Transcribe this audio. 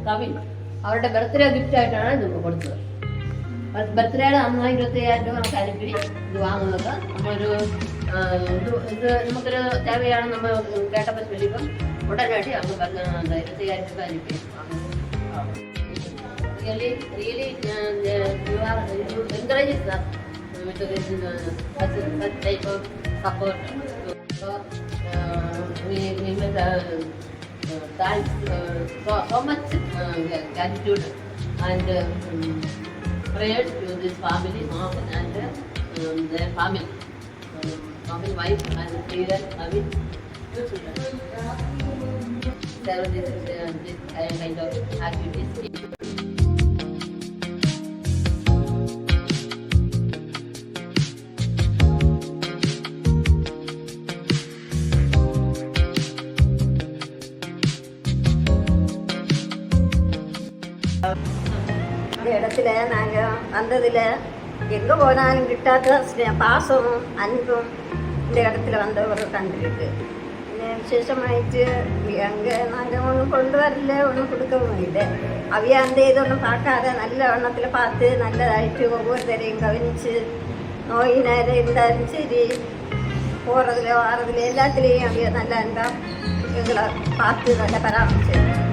കവിൻ അവരുടെ birthday gift ആയിട്ടാണ് ഇത് കൊടുത്തത്. ബർത്ത്ഡേയുടെ അന്ന് 25,000 രൂപ നമുക്ക് അനുപ്പി ഇത് വാങ്ങുന്നത്. നമ്മളൊരു ഇത് നമുക്കൊരു தேவையான നമ്മൾ കേട്ടപ്പോൾ ചൊല്ലിപ്പം ഉടനടി അങ്ങ് 25,000 രൂപ അനുപ്പി വാങ്ങുന്നത്. Really you encourage that with such type of support. So we made thanks so much gratitude and prayers to this family, mom and their family, wife and children, Navin, 2 children. So this kind of activities. இந்த இடத்துல நாங்கள் வந்ததில் எங்கே போனாலும் கிட்டாத பாசமும் அன்பும் இந்த இடத்துல வந்தவர் கண்டிருக்கு. விசேஷமாயிட்டு அங்கே நாங்கள் ஒன்றும் கொண்டு வரல, ஒன்றும் கொடுக்கவும் இல்லை. அவைய அந்த இதொன்றும் பார்க்காத நல்ல வண்ணத்தில் பார்த்து நல்லதாயிட்டு ஒவ்வொருத்தரையும் கவனித்து நோய் நேரம் இருந்தாலும் சரி போகிறதுல வாரதுல எல்லாத்துலேயும் அவைய நல்லா இருந்தால் எங்களை பார்த்து நல்லா பராமரிச்சு